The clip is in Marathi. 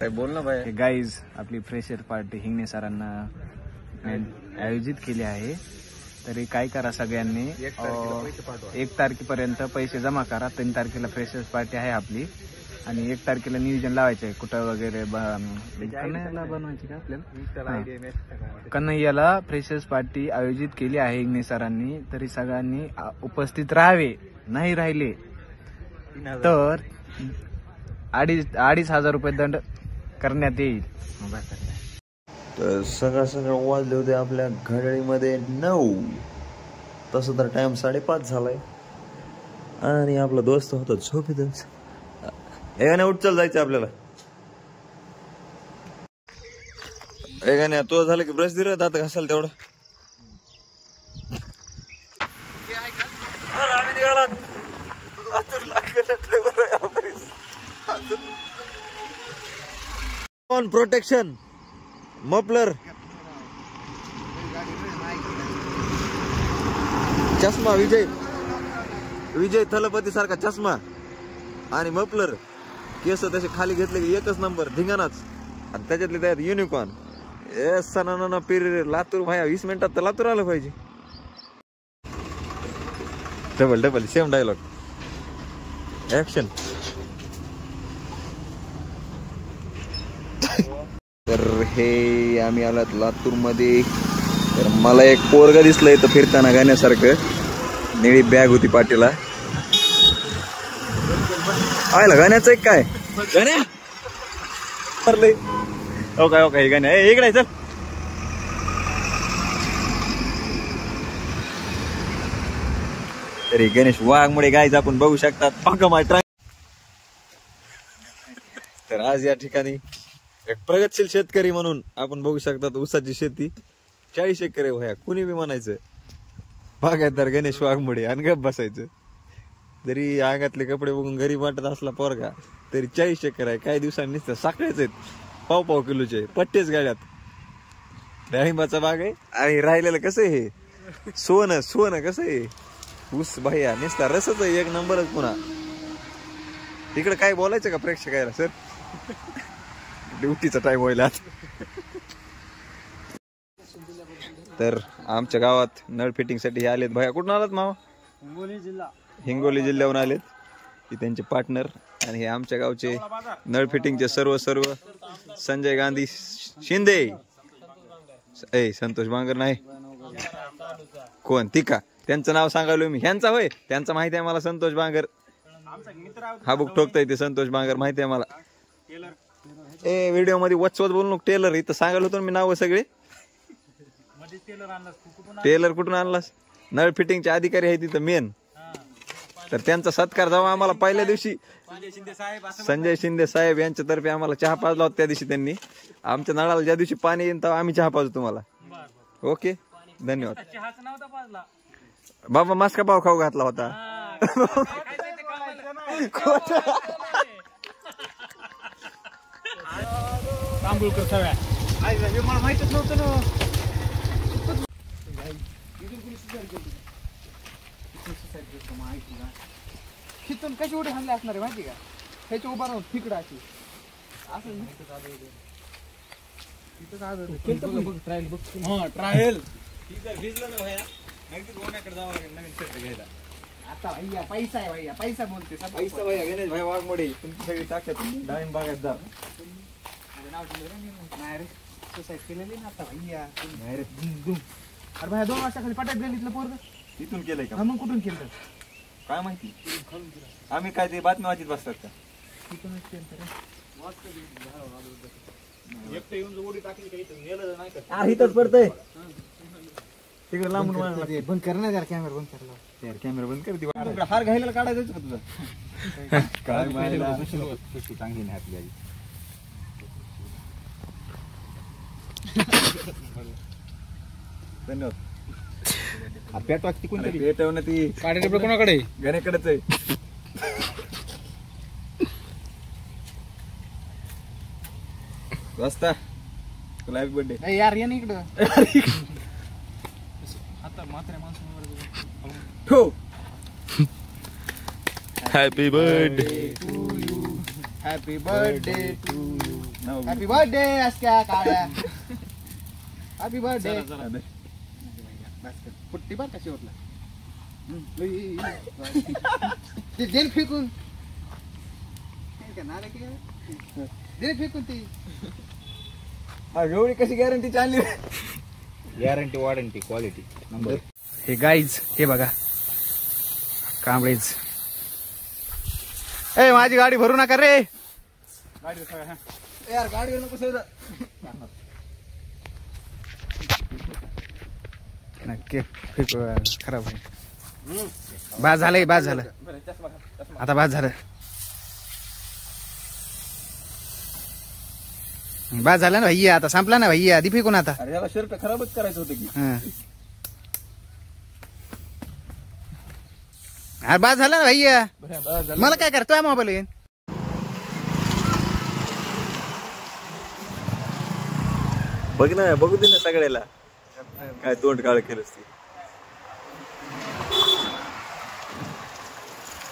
बोल ना भाई. गाईज आपली फ्रेशर पार्टी हिंगणे सरांना आयोजित केली आहे. तरी काय करा सगळ्यांनी 1 तारखेपर्यंत पैसे जमा करा. 3 तारखेला फ्रेशर्स पार्टी आहे आपली आणि 1 तारखेला नियोजन लावायचं आहे. कुठं वगैरे कन्हैयाला बनवायची का आपल्याला. कन्हैयाला फ्रेशर्स पार्टी आयोजित केली आहे हिंगणे सरांनी. तरी सगळ्यांनी उपस्थित राहावे. नाही राहिले तर 2,500 रुपये दंड करण्यात येईल. तर सगळं वाजले होते आपल्या घड्याळीमध्ये 9. तसं तर टाइम 5:30 झालाय आणि आपला दोस्त होता झोपेतच. एकाने उठ चल जायचं आपल्याला. एकाने तो झालं की ब्रश दिलं दात घासाल तेवढं. ऑन प्रोटेक्शन मफलर चष्मा विजय थलपती सारखा चष्मा आणि मफलर. केस तसे खाली घेतले की एकच नंबर धिंगाणाच. आणि त्याच्यातले त्यात युनिकॉर्न. सना पिर लातूर भाया 20 मिनिटात तर लातूर आलं पाहिजे. Double same dialogue action. तर हे आम्ही आलात लातूर मध्ये. तर मला एक पोरगा दिसलं इथं फिरताना गाण्यासारखं. निळी बॅग होती पाठीला. आयला गाण्याचं एक काय गाण्या ओके गाण्या इकडे चल. तरी गणेश वाघमुळे गायच आपण बघू शकतात. तर आज या ठिकाणी एक प्रगतशील शेतकरी म्हणून आपण बघू शकतात. ऊसाची शेती 40 एकर आहे भया. कुणी बी म्हणायचं बागायतदार गणेश वाघमोडे आणि गप बसायचं. जरी अंगातले कपडे बघून गरीब वाटत असला पोरगा तरी 40 एकर आहे. काही दिवसांनी नुसतं साखळेच आहेत. पाव किलोचे पट्टेच गाड्यात. डाळिंबाचा बाग आहे आणि राहिलेलं कसं आहे सोनं कसं आहे ऊस भैया नुसता रसच आहे. एक नंबरच. पुन्हा तिकडे काय बोलायचं का प्रेक्षकाला सर. ड्युटीचा टाइम होईल आज. तर आमच्या गावात नळ फिटिंग साठी हे आलेत भैया. कुठून आलात मामा. हिंगोली जिल्ह्याहून आलेत. ही त्यांचे पार्टनर आणि हे आमच्या गावचे नळ फिटिंगचे सर्व संजय गांधी शिंदे. संतोष बांगर नाही कोण तिका त्यांचं नाव सांगायलो मी. ह्यांचा होय त्यांचा माहिती आहे मला. संतोष बांगर हा बुक ठोकताय ते संतोष बांगर माहिती आहे मला. व्हिडिओ मध्ये वचवत बोलू नको. टेलर इथं सांगायला होतो मी नाव सगळे. टेलर कुठून आणलास. नळ फिटिंगचे अधिकारी आहे तिथं मेन. तर त्यांचा सत्कार जेव्हा आम्हाला पहिल्या दिवशी संजय शिंदे साहेब यांच्यातर्फे आम्हाला चहा पाजला होता. त्या दिवशी त्यांनी आमच्या नळाला ज्या दिवशी पाणी येईल तेव्हा आम्ही चहा पाजू तुम्हाला. ओके धन्यवाद. बाबा मास्का पाव खाऊ घातला होता. मला माहितच नव्हतं ना. खिचून कशी उडे हाणले असणार आहे माहिती का. ह्याची उभा राहून तिकडं अशी असं ट्रायल आता भैया पैसा आहे. भैया पैसा बोलते पैसा. भैया गणेश भाई वाघमोडे तुमची सगळी ताकद डाळिंब बागायतदार नाव नाही रे. सोसायटी केलेली ना आता भैया. नाही रे अरे भैया 2 वर्षाखाली पटात गल्लीतलं पोरग तिथून केलंय का. मग कुठून केलं काय माहिती. आम्ही काय ते बातम्या वाचित बसतात का. तिथूनच केलं इथंच पडतंय. तिकडे लांबून बंद कर ना. कॅमेरा बंद करला. कॅमेरा बंद कर. हार घ्यायला काढायचं का तुझं. काय चांगली नाही आपली आई. धन्यवाद. पेट वागती कोणतरी पेटवणं ती काढे कोणाकडे गण्याकडेच आहे. वाजता तुला हॅपी बर्थडे यार. ये ना इकडं. आता मात्र माणसं happy birthday to you. Happy birthday to you. Happy birthday असक्या काळ्या. Happy birthday. पुट्टी बार कशी होतला ते देन फेकून दे फेकून ती. एवढी कशी गॅरंटी चालली? Guarantee warranty quality number. हे गाईज हे बघा कांबळेच. ए माझी गाडी भरू नका रे. यार गाडी नको सर. नक्की फेकू खराब आहे. बाद झालंय बाद झालं आता बाद झालं. बाद झालं ना भैया आता संपला ना भैया आधी फेकून आता. अरे याला शर्ट खराबच करायचं होतं की. हा. अरे बाद झालं ना भैया. मला काय करतोय मोबाईल येईन. बघ ना बघू दे ना सगळ्याला काय तोंड काळ केलंस ती.